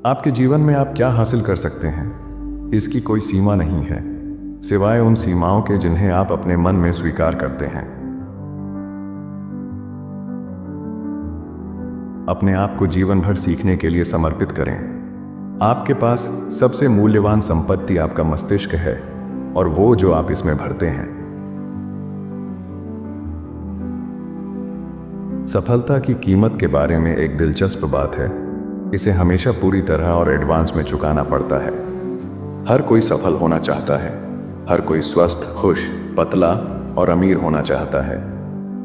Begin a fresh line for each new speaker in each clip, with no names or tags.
आपके जीवन में आप क्या हासिल कर सकते हैं, इसकी कोई सीमा नहीं है, सिवाय उन सीमाओं के जिन्हें आप अपने मन में स्वीकार करते हैं। अपने आप को जीवन भर सीखने के लिए समर्पित करें। आपके पास सबसे मूल्यवान संपत्ति आपका मस्तिष्क है और वो जो आप इसमें भरते हैं। सफलता की कीमत के बारे में एक दिलचस्प बात है, इसे हमेशा पूरी तरह और एडवांस में चुकाना पड़ता है। हर कोई सफल होना चाहता है, हर कोई स्वस्थ, खुश, पतला और अमीर होना चाहता है,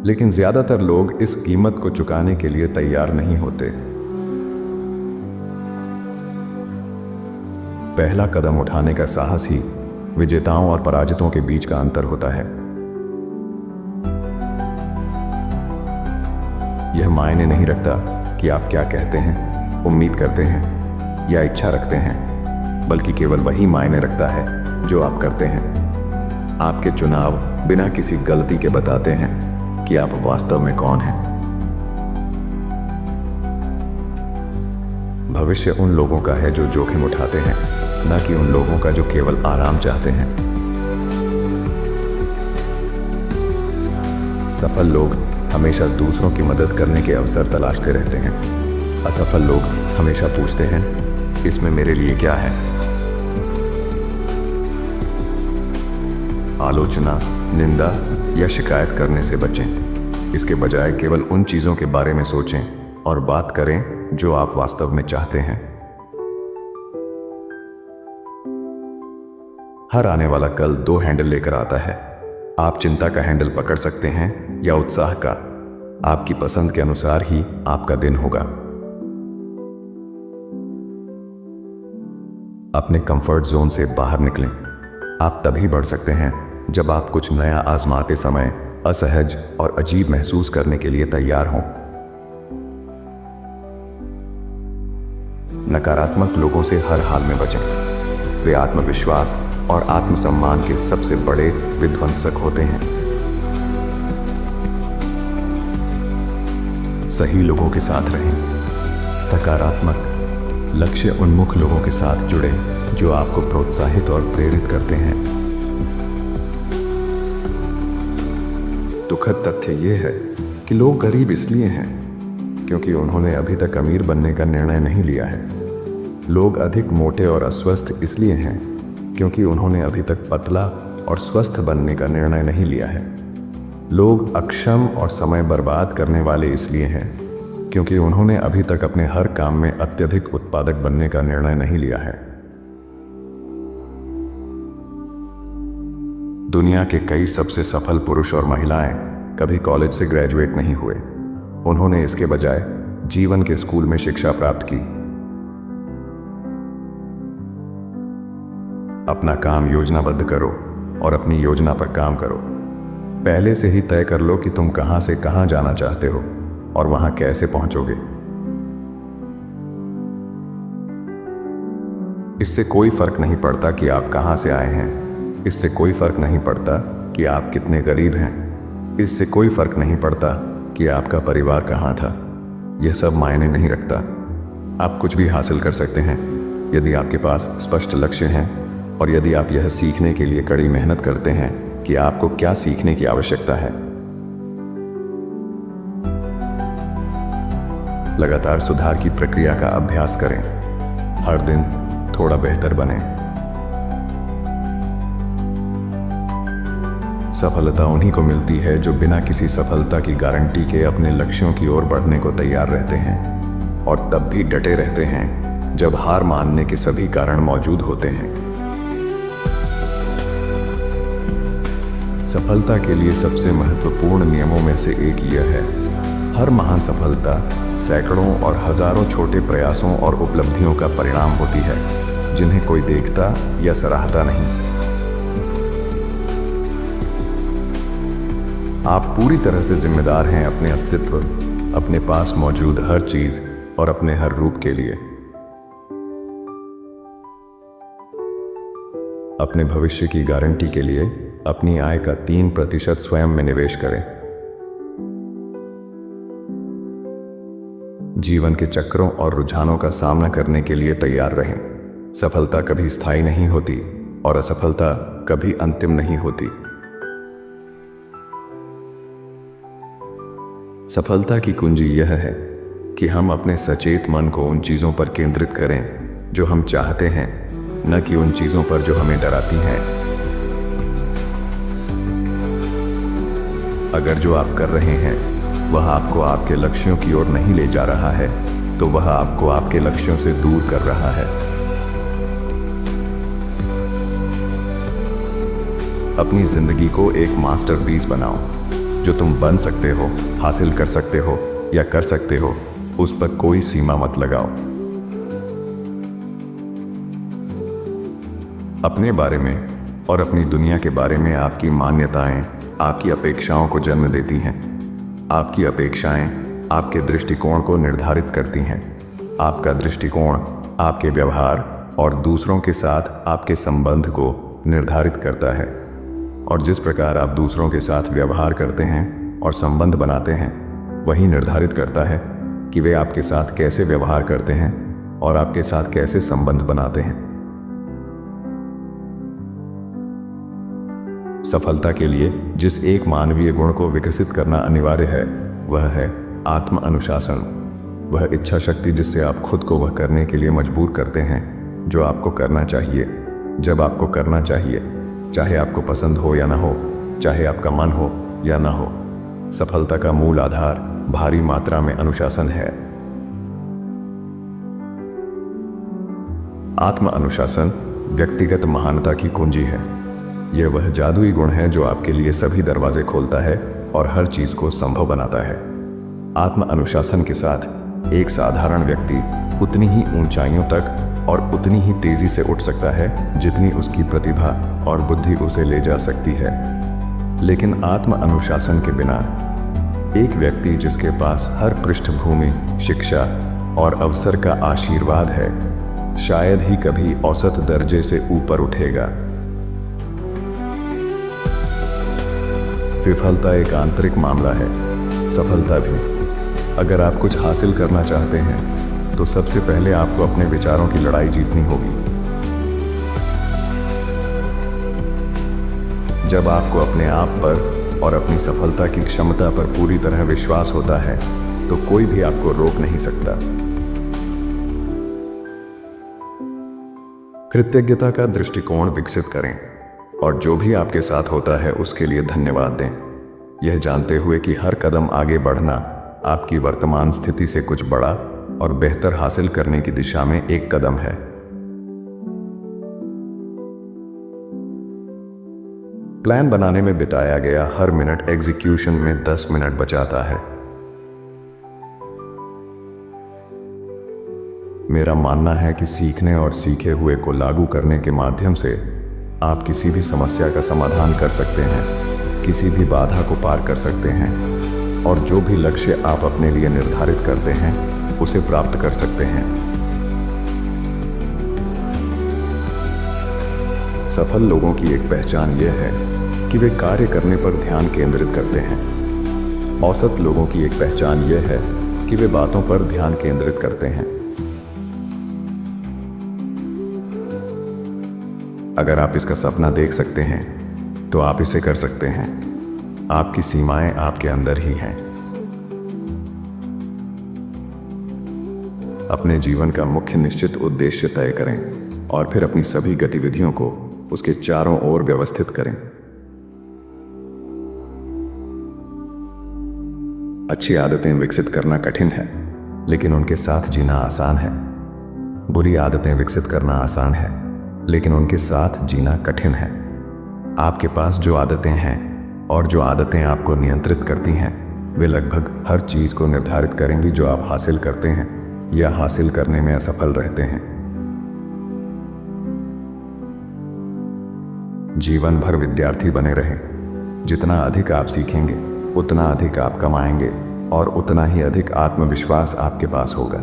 लेकिन ज्यादातर लोग इस कीमत को चुकाने के लिए तैयार नहीं होते। पहला कदम उठाने का साहस ही विजेताओं और पराजितों के बीच का अंतर होता है। यह मायने नहीं रखता कि आप क्या कहते हैं, उम्मीद करते हैं या इच्छा रखते हैं, बल्कि केवल वही मायने रखता है जो आप करते हैं। आपके चुनाव बिना किसी गलती के बताते हैं कि आप वास्तव में कौन हैं। भविष्य उन लोगों का है जो जोखिम उठाते हैं, न कि उन लोगों का जो केवल आराम चाहते हैं। सफल लोग हमेशा दूसरों की मदद करने के अवसर तलाशते रहते हैं। असफल लोग हमेशा पूछते हैं, इसमें मेरे लिए क्या है। आलोचना, निंदा या शिकायत करने से बचें। इसके बजाय केवल उन चीजों के बारे में सोचें और बात करें जो आप वास्तव में चाहते हैं। हर आने वाला कल दो हैंडल लेकर आता है। आप चिंता का हैंडल पकड़ सकते हैं या उत्साह का। आपकी पसंद के अनुसार ही आपका दिन होगा। अपने कंफर्ट जोन से बाहर निकलें। आप तभी बढ़ सकते हैं जब आप कुछ नया आजमाते समय असहज और अजीब महसूस करने के लिए तैयार हों। नकारात्मक लोगों से हर हाल में बचें। वे आत्मविश्वास और आत्मसम्मान के सबसे बड़े विध्वंसक होते हैं। सही लोगों के साथ रहें। सकारात्मक, लक्ष्य उन्मुख लोगों के साथ जुड़े जो आपको प्रोत्साहित और प्रेरित करते हैं। दुखद तथ्य यह है कि लोग गरीब इसलिए हैं क्योंकि उन्होंने अभी तक अमीर बनने का निर्णय नहीं लिया है। लोग अधिक मोटे और अस्वस्थ इसलिए हैं क्योंकि उन्होंने अभी तक पतला और स्वस्थ बनने का निर्णय नहीं लिया है। लोग अक्षम और समय बर्बाद करने वाले इसलिए हैं क्योंकि उन्होंने अभी तक अपने हर काम में अत्यधिक उत्पादक बनने का निर्णय नहीं लिया है। दुनिया के कई सबसे सफल पुरुष और महिलाएं कभी कॉलेज से ग्रेजुएट नहीं हुए। उन्होंने इसके बजाय जीवन के स्कूल में शिक्षा प्राप्त की। अपना काम योजनाबद्ध करो और अपनी योजना पर काम करो। पहले से ही तय कर लो कि तुम कहां से कहां जाना चाहते हो और वहां कैसे पहुंचोगे। इससे कोई फर्क नहीं पड़ता कि आप कहां से आए हैं। इससे कोई फर्क नहीं पड़ता कि आप कितने गरीब हैं। इससे कोई फर्क नहीं पड़ता कि आपका परिवार कहां था। यह सब मायने नहीं रखता। आप कुछ भी हासिल कर सकते हैं यदि आपके पास स्पष्ट लक्ष्य हैं और यदि आप यह सीखने के लिए कड़ी मेहनत करते हैं कि आपको क्या सीखने की आवश्यकता है। लगातार सुधार की प्रक्रिया का अभ्यास करें। हर दिन थोड़ा बेहतर बने। सफलता उन्हीं को मिलती है जो बिना किसी सफलता की गारंटी के अपने लक्ष्यों की ओर बढ़ने को तैयार रहते हैं और तब भी डटे रहते हैं जब हार मानने के सभी कारण मौजूद होते हैं। सफलता के लिए सबसे महत्वपूर्ण नियमों में से एक यह है, हर महान सफलता सैकड़ों और हजारों छोटे प्रयासों और उपलब्धियों का परिणाम होती है जिन्हें कोई देखता या सराहता नहीं। आप पूरी तरह से जिम्मेदार हैं अपने अस्तित्व, अपने पास मौजूद हर चीज और अपने हर रूप के लिए। अपने भविष्य की गारंटी के लिए अपनी आय का 3% स्वयं में निवेश करें। जीवन के चक्रों और रुझानों का सामना करने के लिए तैयार रहें। सफलता कभी स्थायी नहीं होती और असफलता कभी अंतिम नहीं होती। सफलता की कुंजी यह है कि हम अपने सचेत मन को उन चीज़ों पर केंद्रित करें जो हम चाहते हैं, न कि उन चीज़ों पर जो हमें डराती हैं। अगर जो आप कर रहे हैं वह आपको आपके लक्ष्यों की ओर नहीं ले जा रहा है, तो वह आपको आपके लक्ष्यों से दूर कर रहा है। अपनी जिंदगी को एक मास्टरपीस बनाओ। जो तुम बन सकते हो, हासिल कर सकते हो या कर सकते हो, उस पर कोई सीमा मत लगाओ। अपने बारे में और अपनी दुनिया के बारे में आपकी मान्यताएं आपकी अपेक्षाओं को जन्म देती हैं। आपकी अपेक्षाएं आपके दृष्टिकोण को निर्धारित करती हैं। आपका दृष्टिकोण आपके व्यवहार और दूसरों के साथ आपके संबंध को निर्धारित करता है। और जिस प्रकार आप दूसरों के साथ व्यवहार करते हैं और संबंध बनाते हैं, वही निर्धारित करता है कि वे आपके साथ कैसे व्यवहार करते हैं और आपके साथ कैसे संबंध बनाते हैं। सफलता के लिए जिस एक मानवीय गुण को विकसित करना अनिवार्य है, वह है आत्म अनुशासन। वह इच्छा शक्ति जिससे आप खुद को वह करने के लिए मजबूर करते हैं जो आपको करना चाहिए, जब आपको करना चाहिए, चाहे आपको पसंद हो या ना हो, चाहे आपका मन हो या ना हो। सफलता का मूल आधार भारी मात्रा में अनुशासन है। आत्म अनुशासन व्यक्तिगत महानता की कुंजी है। यह वह जादुई गुण है जो आपके लिए सभी दरवाजे खोलता है और हर चीज को संभव बनाता है। आत्म अनुशासन के साथ एक साधारण व्यक्ति उतनी ही ऊंचाइयों तक और उतनी ही तेजी से उठ सकता है जितनी उसकी प्रतिभा और बुद्धि उसे ले जा सकती है। लेकिन आत्म अनुशासन के बिना एक व्यक्ति जिसके पास हर पृष्ठभूमि, शिक्षा और अवसर का आशीर्वाद है, शायद ही कभी औसत दर्जे से ऊपर उठेगा। विफलता एक आंतरिक मामला है, सफलता भी। अगर आप कुछ हासिल करना चाहते हैं तो सबसे पहले आपको अपने विचारों की लड़ाई जीतनी होगी। जब आपको अपने आप पर और अपनी सफलता की क्षमता पर पूरी तरह विश्वास होता है तो कोई भी आपको रोक नहीं सकता। कृतज्ञता का दृष्टिकोण विकसित करें और जो भी आपके साथ होता है उसके लिए धन्यवाद दें, यह जानते हुए कि हर कदम आगे बढ़ना आपकी वर्तमान स्थिति से कुछ बड़ा और बेहतर हासिल करने की दिशा में एक कदम है। प्लान बनाने में बिताया गया हर मिनट एग्जीक्यूशन में 10 मिनट बचाता है। मेरा मानना है कि सीखने और सीखे हुए को लागू करने के माध्यम से आप किसी भी समस्या का समाधान कर सकते हैं, किसी भी बाधा को पार कर सकते हैं और जो भी लक्ष्य आप अपने लिए निर्धारित करते हैं उसे प्राप्त कर सकते हैं। सफल लोगों की एक पहचान यह है कि वे कार्य करने पर ध्यान केंद्रित करते हैं। औसत लोगों की एक पहचान यह है कि वे बातों पर ध्यान केंद्रित करते हैं। अगर आप इसका सपना देख सकते हैं तो आप इसे कर सकते हैं। आपकी सीमाएं आपके अंदर ही हैं। अपने जीवन का मुख्य निश्चित उद्देश्य तय करें और फिर अपनी सभी गतिविधियों को उसके चारों ओर व्यवस्थित करें। अच्छी आदतें विकसित करना कठिन है, लेकिन उनके साथ जीना आसान है। बुरी आदतें विकसित करना आसान है, लेकिन उनके साथ जीना कठिन है। आपके पास जो आदतें हैं और जो आदतें आपको नियंत्रित करती हैं, वे लगभग हर चीज को निर्धारित करेंगी जो आप हासिल करते हैं या हासिल करने में असफल रहते हैं। जीवन भर विद्यार्थी बने रहें। जितना अधिक आप सीखेंगे उतना अधिक आप कमाएंगे और उतना ही अधिक आत्मविश्वास आपके पास होगा।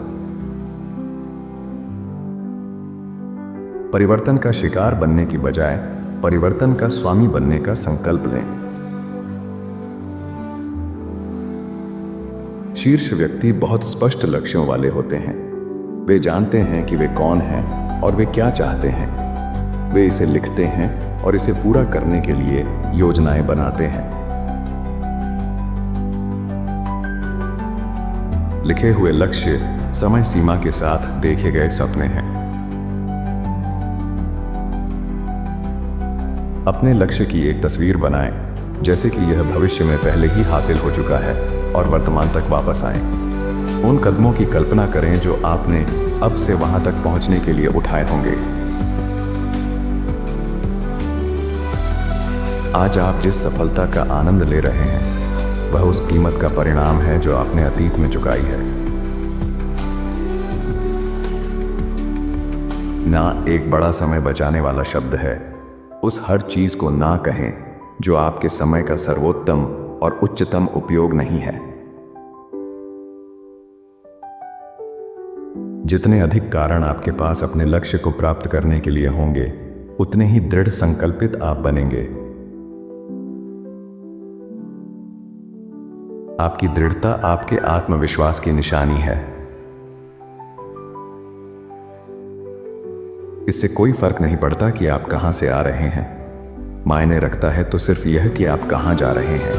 परिवर्तन का शिकार बनने की बजाय परिवर्तन का स्वामी बनने का संकल्प लें। शीर्ष व्यक्ति बहुत स्पष्ट लक्ष्यों वाले होते हैं। वे जानते हैं कि वे कौन हैं और वे क्या चाहते हैं। वे इसे लिखते हैं और इसे पूरा करने के लिए योजनाएं बनाते हैं। लिखे हुए लक्ष्य समय सीमा के साथ देखे गए सपने हैं। अपने लक्ष्य की एक तस्वीर बनाएं, जैसे कि यह भविष्य में पहले ही हासिल हो चुका है और वर्तमान तक वापस आए। उन कदमों की कल्पना करें जो आपने अब से वहां तक पहुंचने के लिए उठाए होंगे। आज आप जिस सफलता का आनंद ले रहे हैं वह उस कीमत का परिणाम है जो आपने अतीत में चुकाई है। ना एक बड़ा समय बचाने वाला शब्द है। उस हर चीज को ना कहें जो आपके समय का सर्वोत्तम और उच्चतम उपयोग नहीं है। जितने अधिक कारण आपके पास अपने लक्ष्य को प्राप्त करने के लिए होंगे, उतने ही दृढ़ संकल्पित आप बनेंगे। आपकी दृढ़ता आपके आत्मविश्वास की निशानी है। इससे कोई फर्क नहीं पड़ता कि आप कहां से आ रहे हैं। मायने रखता है तो सिर्फ यह कि आप कहां जा रहे हैं।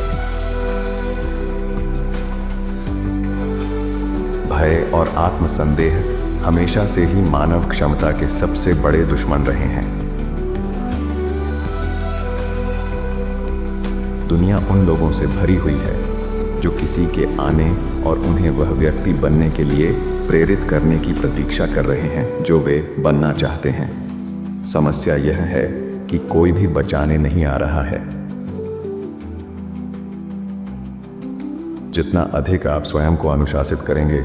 भय और आत्मसंदेह हमेशा से ही मानव क्षमता के सबसे बड़े दुश्मन रहे हैं। दुनिया उन लोगों से भरी हुई है जो किसी के आने और उन्हें वह व्यक्ति बनने के लिए प्रेरित करने की प्रतीक्षा कर रहे हैं जो वे बनना चाहते हैं। समस्या यह है कि कोई भी बचाने नहीं आ रहा है। जितना अधिक आप स्वयं को अनुशासित करेंगे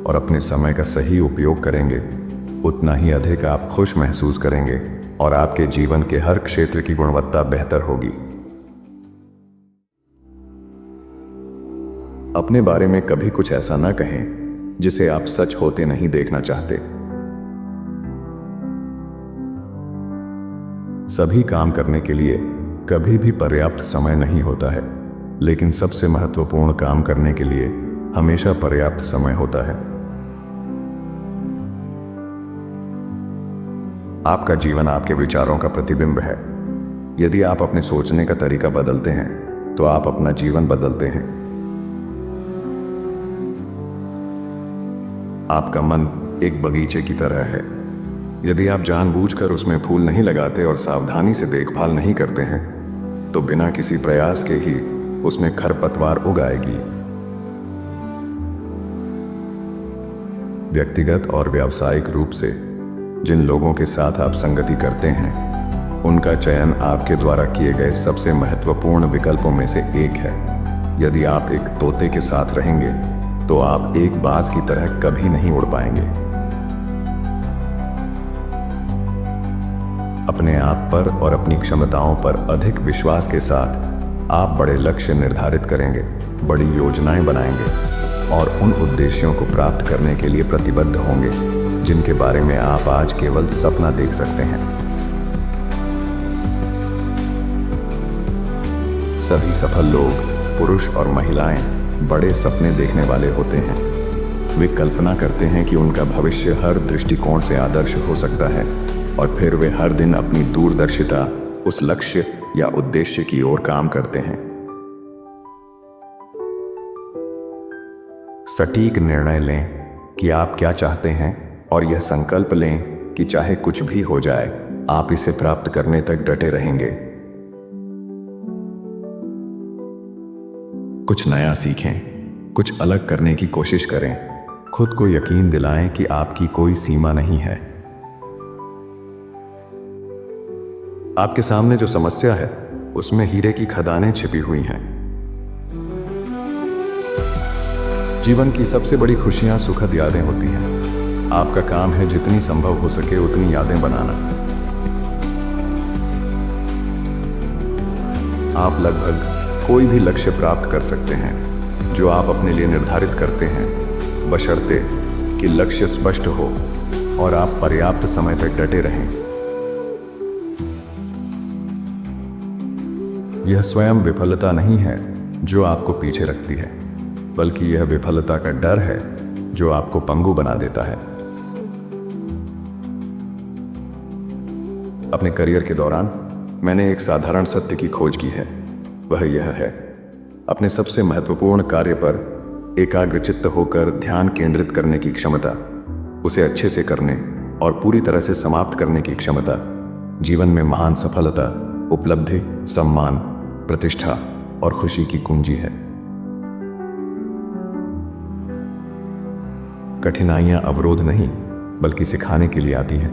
और अपने समय का सही उपयोग करेंगे, उतना ही अधिक आप खुश महसूस करेंगे और आपके जीवन के हर क्षेत्र की गुणवत्ता बेहतर होगी। अपने बारे में कभी कुछ ऐसा ना कहें जिसे आप सच होते नहीं देखना चाहते। सभी काम करने के लिए कभी भी पर्याप्त समय नहीं होता है, लेकिन सबसे महत्वपूर्ण काम करने के लिए हमेशा पर्याप्त समय होता है। आपका जीवन आपके विचारों का प्रतिबिंब है। यदि आप अपने सोचने का तरीका बदलते हैं तो आप अपना जीवन बदलते हैं। आपका मन एक बगीचे की तरह है। यदि आप जानबूझकर उसमें फूल नहीं लगाते और सावधानी से देखभाल नहीं करते हैं तो बिना किसी प्रयास के ही उसमें खरपतवार उग आएगी। व्यक्तिगत और व्यावसायिक रूप से जिन लोगों के साथ आप संगति करते हैं, उनका चयन आपके द्वारा किए गए सबसे महत्वपूर्ण विकल्पों में से एक है। यदि आप एक तोते के साथ रहेंगे तो आप एक बाज की तरह कभी नहीं उड़ पाएंगे। अपने आप पर और अपनी क्षमताओं पर अधिक विश्वास के साथ आप बड़े लक्ष्य निर्धारित करेंगे, बड़ी योजनाएं बनाएंगे और उन उद्देश्यों को प्राप्त करने के लिए प्रतिबद्ध होंगे जिनके बारे में आप आज केवल सपना देख सकते हैं। सभी सफल लोग, पुरुष और महिलाएं, बड़े सपने देखने वाले होते हैं। वे कल्पना करते हैं कि उनका भविष्य हर दृष्टिकोण से आदर्श हो सकता है और फिर वे हर दिन अपनी दूरदर्शिता उस लक्ष्य या उद्देश्य की ओर काम करते हैं। सटीक निर्णय लें कि आप क्या चाहते हैं और यह संकल्प लें कि चाहे कुछ भी हो जाए, आप इसे प्राप्त करने तक डटे रहेंगे। कुछ नया सीखें, कुछ अलग करने की कोशिश करें। खुद को यकीन दिलाएं कि आपकी कोई सीमा नहीं है। आपके सामने जो समस्या है उसमें हीरे की खदानें छिपी हुई हैं। जीवन की सबसे बड़ी खुशियां सुखद यादें होती हैं। आपका काम है जितनी संभव हो सके उतनी यादें बनाना। आप लगभग कोई भी लक्ष्य प्राप्त कर सकते हैं जो आप अपने लिए निर्धारित करते हैं, बशर्ते कि लक्ष्य स्पष्ट हो और आप पर्याप्त समय तक डटे रहें। यह स्वयं विफलता नहीं है जो आपको पीछे रखती है, बल्कि यह विफलता का डर है जो आपको पंगु बना देता है। अपने करियर के दौरान मैंने एक साधारण सत्य की खोज की है। वह यह है, अपने सबसे महत्वपूर्ण कार्य पर एकाग्रचित्त होकर ध्यान केंद्रित करने की क्षमता, उसे अच्छे से करने और पूरी तरह से समाप्त करने की क्षमता जीवन में महान सफलता, उपलब्धि, सम्मान, प्रतिष्ठा और खुशी की कुंजी है। कठिनाइयां अवरोध नहीं बल्कि सिखाने के लिए आती हैं।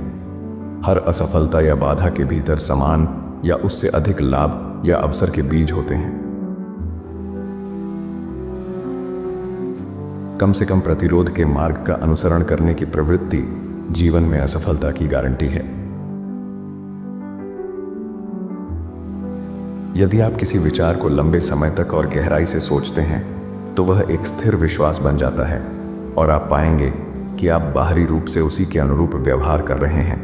हर असफलता या बाधा के भीतर समान या उससे अधिक लाभ या अवसर के बीज होते हैं। कम से कम प्रतिरोध के मार्ग का अनुसरण करने की प्रवृत्ति जीवन में असफलता की गारंटी है। यदि आप किसी विचार को लंबे समय तक और गहराई से सोचते हैं तो वह एक स्थिर विश्वास बन जाता है और आप पाएंगे कि आप बाहरी रूप से उसी के अनुरूप व्यवहार कर रहे हैं।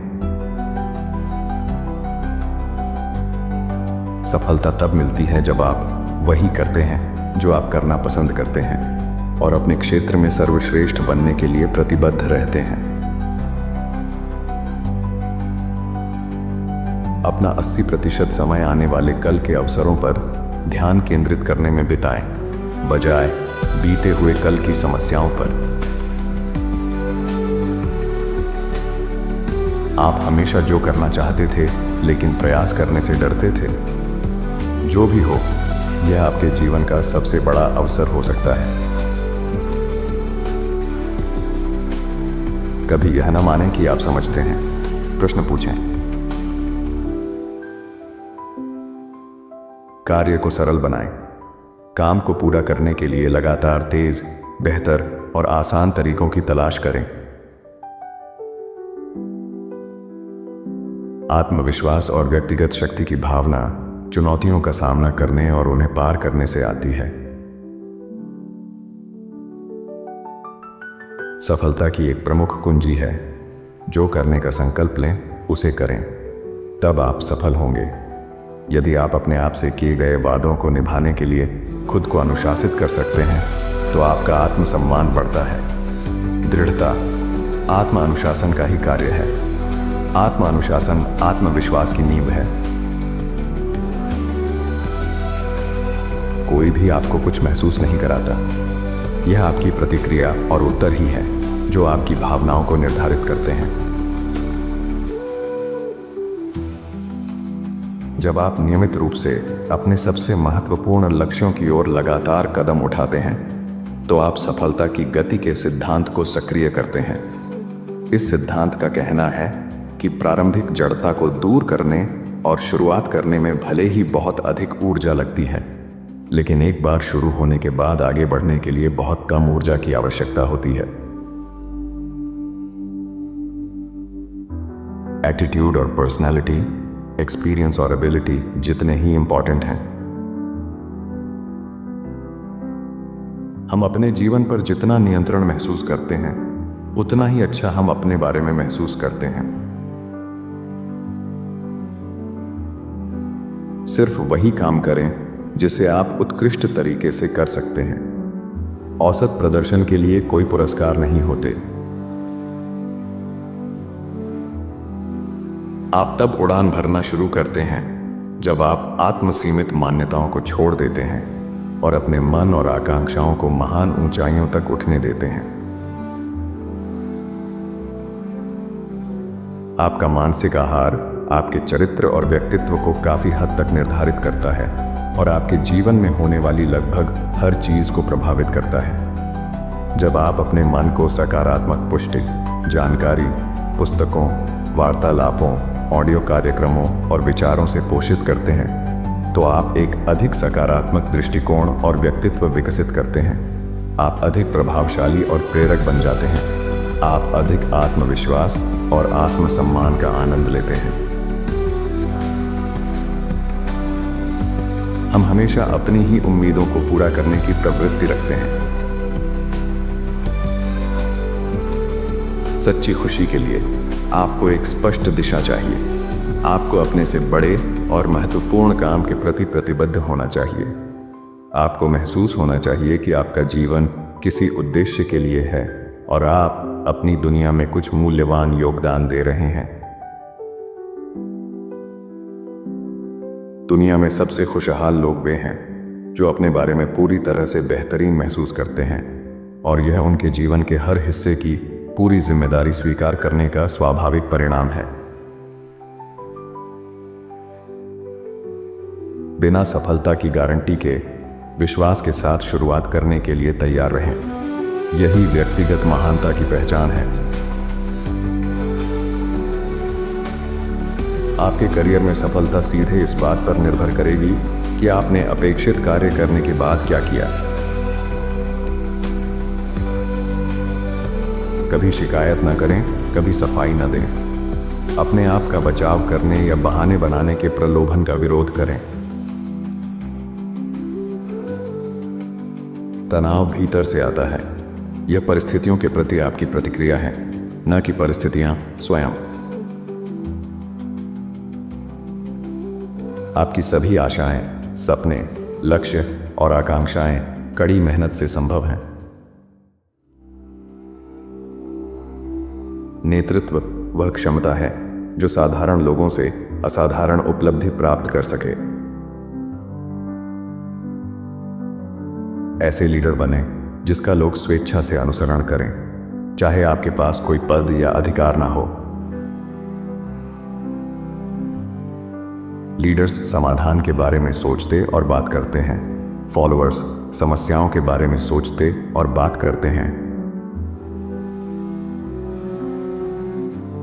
सफलता तब मिलती है जब आप वही करते हैं जो आप करना पसंद करते हैं और अपने क्षेत्र में सर्वश्रेष्ठ बनने के लिए प्रतिबद्ध रहते हैं। अपना 80% समय आने वाले कल के अवसरों पर ध्यान केंद्रित करने में बिताएं, बजाय बीते हुए कल की समस्याओं पर। आप हमेशा जो करना चाहते थे लेकिन प्रयास करने से डरते थे, जो भी हो, यह आपके जीवन का सबसे बड़ा अवसर हो सकता है। कभी यह न मानें कि आप समझते हैं, प्रश्न पूछें। कार्य को सरल बनाएं। काम को पूरा करने के लिए लगातार तेज, बेहतर और आसान तरीकों की तलाश करें। आत्मविश्वास और व्यक्तिगत शक्ति की भावना चुनौतियों का सामना करने और उन्हें पार करने से आती है। सफलता की एक प्रमुख कुंजी है, जो करने का संकल्प लें उसे करें, तब आप सफल होंगे। यदि आप अपने आप से किए गए वादों को निभाने के लिए खुद को अनुशासित कर सकते हैं तो आपका आत्मसम्मान बढ़ता है। दृढ़ता आत्म अनुशासन का ही कार्य है। आत्म अनुशासन आत्मविश्वास की नींव है। कोई भी आपको कुछ महसूस नहीं कराता। यह आपकी प्रतिक्रिया और उत्तर ही है जो आपकी भावनाओं को निर्धारित करते हैं। जब आप नियमित रूप से अपने सबसे महत्वपूर्ण लक्ष्यों की ओर लगातार कदम उठाते हैं तो आप सफलता की गति के सिद्धांत को सक्रिय करते हैं। इस सिद्धांत का कहना है कि प्रारंभिक जड़ता को दूर करने और शुरुआत करने में भले ही बहुत अधिक ऊर्जा लगती है, लेकिन एक बार शुरू होने के बाद आगे बढ़ने के लिए बहुत कम ऊर्जा की आवश्यकता होती है। एटीट्यूड और पर्सनैलिटी, एक्सपीरियंस और एबिलिटी जितने ही इंपॉर्टेंट हैं। हम अपने जीवन पर जितना नियंत्रण महसूस करते हैं उतना ही अच्छा हम अपने बारे में महसूस करते हैं। सिर्फ वही काम करें जिसे आप उत्कृष्ट तरीके से कर सकते हैं। औसत प्रदर्शन के लिए कोई पुरस्कार नहीं होते। आप तब उड़ान भरना शुरू करते हैं जब आप आत्मसीमित मान्यताओं को छोड़ देते हैं और अपने मन और आकांक्षाओं को महान ऊंचाइयों तक उठने देते हैं। आपका मानसिक आहार आपके चरित्र और व्यक्तित्व को काफी हद तक निर्धारित करता है और आपके जीवन में होने वाली लगभग हर चीज को प्रभावित करता है। जब आप अपने मन को सकारात्मक पुष्टि, जानकारी, पुस्तकों, वार्तालापों, ऑडियो कार्यक्रमों और विचारों से पोषित करते हैं तो आप एक अधिक सकारात्मक दृष्टिकोण और व्यक्तित्व विकसित करते हैं। आप अधिक प्रभावशाली और प्रेरक बन जाते हैं। आप अधिक आत्मविश्वास और आत्मसम्मान का आनंद लेते हैं। हम हमेशा अपनी ही उम्मीदों को पूरा करने की प्रवृत्ति रखते हैं। सच्ची खुशी के लिए आपको एक स्पष्ट दिशा चाहिए। आपको अपने से बड़े और महत्वपूर्ण काम के प्रति प्रतिबद्ध होना चाहिए। आपको महसूस होना चाहिए कि आपका जीवन किसी उद्देश्य के लिए है और आप अपनी दुनिया में कुछ मूल्यवान योगदान दे रहे हैं। दुनिया में सबसे खुशहाल लोग वे हैं जो अपने बारे में पूरी तरह से बेहतरीन महसूस करते हैं और यह उनके जीवन के हर हिस्से की पूरी जिम्मेदारी स्वीकार करने का स्वाभाविक परिणाम है। बिना सफलता की गारंटी के विश्वास के साथ शुरुआत करने के लिए तैयार रहें। यही व्यक्तिगत महानता की पहचान है। आपके करियर में सफलता सीधे इस बात पर निर्भर करेगी कि आपने अपेक्षित कार्य करने के बाद क्या किया। कभी शिकायत न करें, कभी सफाई न दें। अपने आप का बचाव करने या बहाने बनाने के प्रलोभन का विरोध करें। तनाव भीतर से आता है। यह परिस्थितियों के प्रति आपकी प्रतिक्रिया है, न कि परिस्थितियां स्वयं। आपकी सभी आशाएं, सपने, लक्ष्य और आकांक्षाएं कड़ी मेहनत से संभव हैं। नेतृत्व वह क्षमता है जो साधारण लोगों से असाधारण उपलब्धि प्राप्त कर सके। ऐसे लीडर बने जिसका लोग स्वेच्छा से अनुसरण करें, चाहे आपके पास कोई पद या अधिकार ना हो। लीडर्स समाधान के बारे में सोचते और बात करते हैं। फॉलोअर्स समस्याओं के बारे में सोचते और बात करते हैं।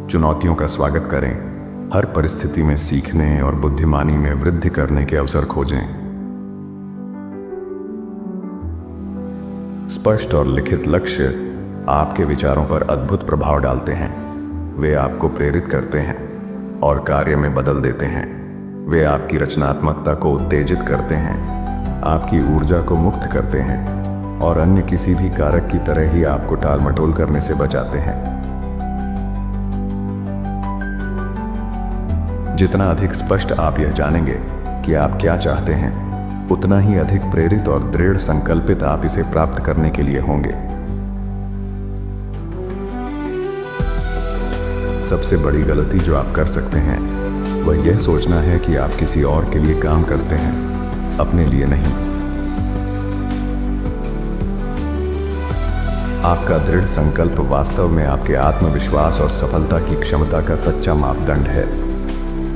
चुनौतियों का स्वागत करें। हर परिस्थिति में सीखने और बुद्धिमानी में वृद्धि करने के अवसर खोजें। स्पष्ट और लिखित लक्ष्य आपके विचारों पर अद्भुत प्रभाव डालते हैं। वे आपको प्रेरित करते हैं और कार्य में बदल देते हैं। वे आपकी रचनात्मकता को उत्तेजित करते हैं, आपकी ऊर्जा को मुक्त करते हैं और अन्य किसी भी कारक की तरह ही आपको टाल मटोल करने से बचाते हैं। जितना अधिक स्पष्ट आप यह जानेंगे कि आप क्या चाहते हैं, उतना ही अधिक प्रेरित और दृढ़ संकल्पित आप इसे प्राप्त करने के लिए होंगे। सबसे बड़ी गलती जो आप कर सकते हैं वह यह सोचना है कि आप किसी और के लिए काम करते हैं, अपने लिए नहीं। आपका दृढ़ संकल्प वास्तव में आपके आत्मविश्वास और सफलता की क्षमता का सच्चा मापदंड है।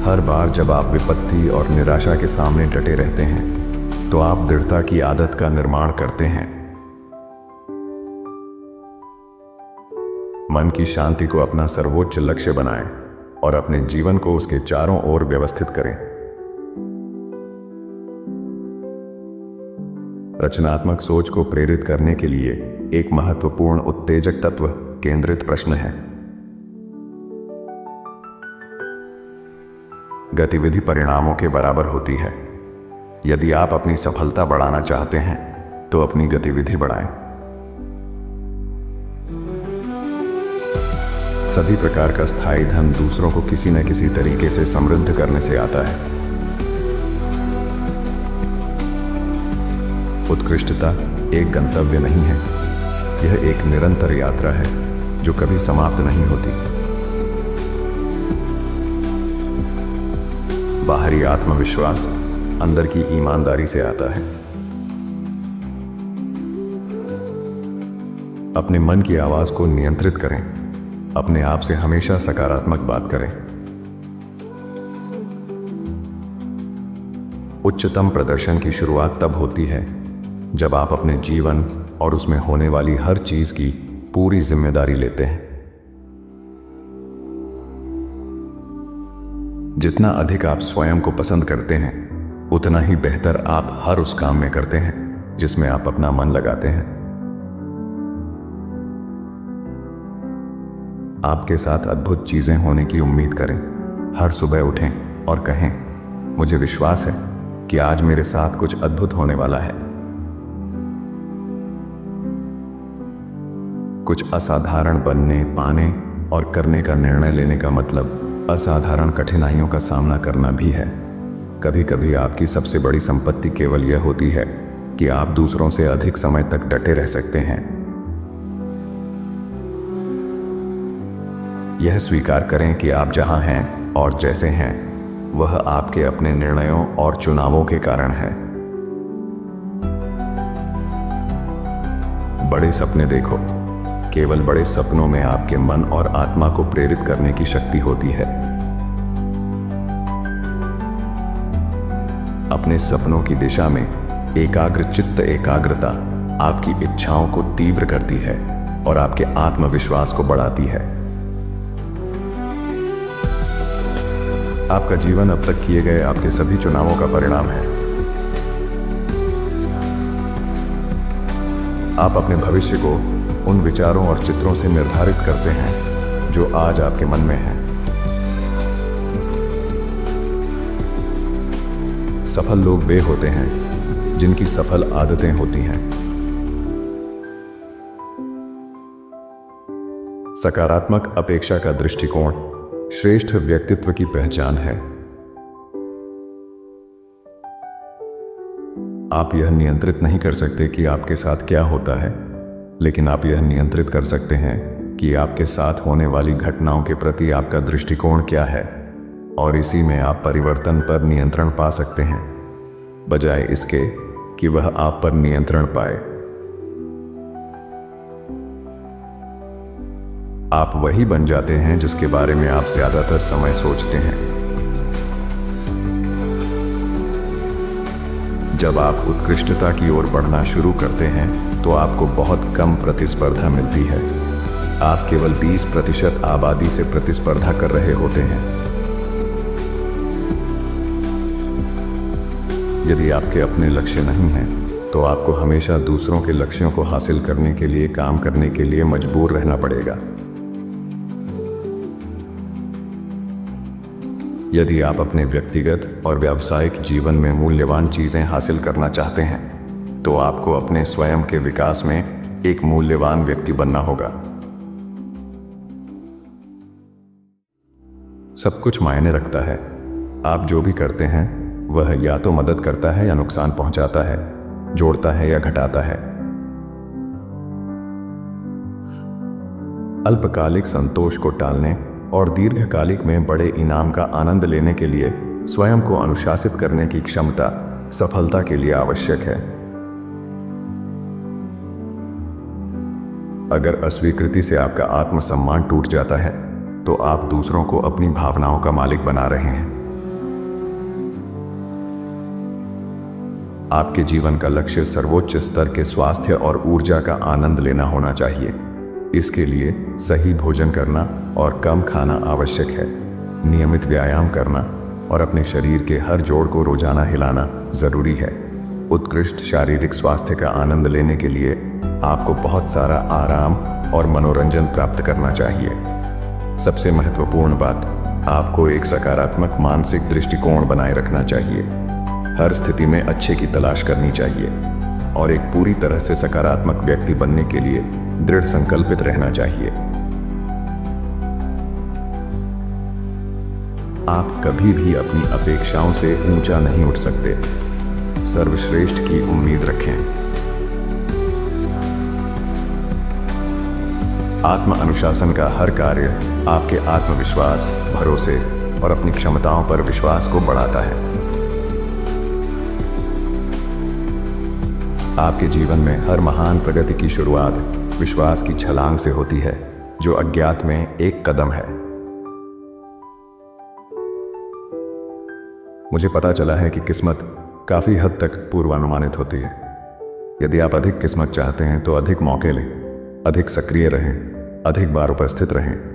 हर बार जब आप विपत्ति और निराशा के सामने डटे रहते हैं तो आप दृढ़ता की आदत का निर्माण करते हैं। मन की शांति को अपना सर्वोच्च लक्ष्य बनाएं और अपने जीवन को उसके चारों ओर व्यवस्थित करें। रचनात्मक सोच को प्रेरित करने के लिए एक महत्वपूर्ण उत्तेजक तत्व केंद्रित प्रश्न है। गतिविधि परिणामों के बराबर होती है। यदि आप अपनी सफलता बढ़ाना चाहते हैं तो अपनी गतिविधि बढ़ाएं। सभी प्रकार का स्थायी धन दूसरों को किसी न किसी तरीके से समृद्ध करने से आता है। उत्कृष्टता एक गंतव्य नहीं है, यह एक निरंतर यात्रा है जो कभी समाप्त नहीं होती। बाहरी आत्मविश्वास अंदर की ईमानदारी से आता है। अपने मन की आवाज को नियंत्रित करें। अपने आप से हमेशा सकारात्मक बात करें। उच्चतम प्रदर्शन की शुरुआत तब होती है जब आप अपने जीवन और उसमें होने वाली हर चीज की पूरी जिम्मेदारी लेते हैं। जितना अधिक आप स्वयं को पसंद करते हैं, उतना ही बेहतर आप हर उस काम में करते हैं जिसमें आप अपना मन लगाते हैं। आपके साथ अद्भुत चीजें होने की उम्मीद करें। हर सुबह उठें और कहें, मुझे विश्वास है कि आज मेरे साथ कुछ अद्भुत होने वाला है। कुछ असाधारण बनने, पाने और करने का निर्णय लेने का मतलब असाधारण कठिनाइयों का सामना करना भी है। कभी कभी आपकी सबसे बड़ी संपत्ति केवल यह होती है कि आप दूसरों से अधिक समय तक डटे रह सकते हैं। यह स्वीकार करें कि आप जहां हैं और जैसे हैं वह आपके अपने निर्णयों और चुनावों के कारण है। बड़े सपने देखो। केवल बड़े सपनों में आपके मन और आत्मा को प्रेरित करने की शक्ति होती है। अपने सपनों की दिशा में एकाग्रचित्त एकाग्रता आपकी इच्छाओं को तीव्र करती है और आपके आत्मविश्वास को बढ़ाती है। आपका जीवन अब तक किए गए आपके सभी चुनावों का परिणाम है। आप अपने भविष्य को उन विचारों और चित्रों से निर्धारित करते हैं जो आज आपके मन में हैं। सफल लोग वे होते हैं जिनकी सफल आदतें होती हैं। सकारात्मक अपेक्षा का दृष्टिकोण श्रेष्ठ व्यक्तित्व की पहचान है। आप यह नियंत्रित नहीं कर सकते कि आपके साथ क्या होता है, लेकिन आप यह नियंत्रित कर सकते हैं कि आपके साथ होने वाली घटनाओं के प्रति आपका दृष्टिकोण क्या है, और इसी में आप परिवर्तन पर नियंत्रण पा सकते हैं, बजाय इसके कि वह आप पर नियंत्रण पाए। आप वही बन जाते हैं जिसके बारे में आप ज्यादातर समय सोचते हैं। जब आप उत्कृष्टता की ओर बढ़ना शुरू करते हैं तो आपको बहुत कम प्रतिस्पर्धा मिलती है। आप केवल 20% आबादी से प्रतिस्पर्धा कर रहे होते हैं। यदि आपके अपने लक्ष्य नहीं हैं, तो आपको हमेशा दूसरों के लक्ष्यों को हासिल करने के लिए काम करने के लिए मजबूर रहना पड़ेगा। यदि आप अपने व्यक्तिगत और व्यावसायिक जीवन में मूल्यवान चीजें हासिल करना चाहते हैं, तो आपको अपने स्वयं के विकास में एक मूल्यवान व्यक्ति बनना होगा। सब कुछ मायने रखता है। आप जो भी करते हैं वह या तो मदद करता है या नुकसान पहुंचाता है, जोड़ता है या घटाता है। अल्पकालिक संतोष को टालने और दीर्घकालिक में बड़े इनाम का आनंद लेने के लिए स्वयं को अनुशासित करने की क्षमता सफलता के लिए आवश्यक है। अगर अस्वीकृति से आपका आत्मसम्मान टूट जाता है, तो आप दूसरों को अपनी भावनाओं का मालिक बना रहे हैं। आपके जीवन का लक्ष्य सर्वोच्च स्तर के स्वास्थ्य और ऊर्जा का आनंद लेना होना चाहिए। इसके लिए सही भोजन करना और कम खाना आवश्यक है। नियमित व्यायाम करना और अपने शरीर के हर जोड़ को रोजाना हिलाना जरूरी है। उत्कृष्ट शारीरिक स्वास्थ्य का आनंद लेने के लिए आपको बहुत सारा आराम और मनोरंजन प्राप्त करना चाहिए। सबसे महत्वपूर्ण बात, आपको एक सकारात्मक मानसिक दृष्टिकोण बनाए रखना चाहिए। हर स्थिति में अच्छे की तलाश करनी चाहिए और एक पूरी तरह से सकारात्मक व्यक्ति बनने के लिए दृढ़ संकल्पित रहना चाहिए। आप कभी भी अपनी अपेक्षाओं से ऊंचा नहीं उठ सकते। सर्वश्रेष्ठ की उम्मीद रखें। आत्म अनुशासन का हर कार्य आपके आत्मविश्वास, भरोसे और अपनी क्षमताओं पर विश्वास को बढ़ाता है। आपके जीवन में हर महान प्रगति की शुरुआत विश्वास की छलांग से होती है, जो अज्ञात में एक कदम है। मुझे पता चला है कि किस्मत काफी हद तक पूर्वानुमानित होती है। यदि आप अधिक किस्मत चाहते हैं तो अधिक मौके लें, अधिक सक्रिय रहें, अधिक बार उपस्थित रहें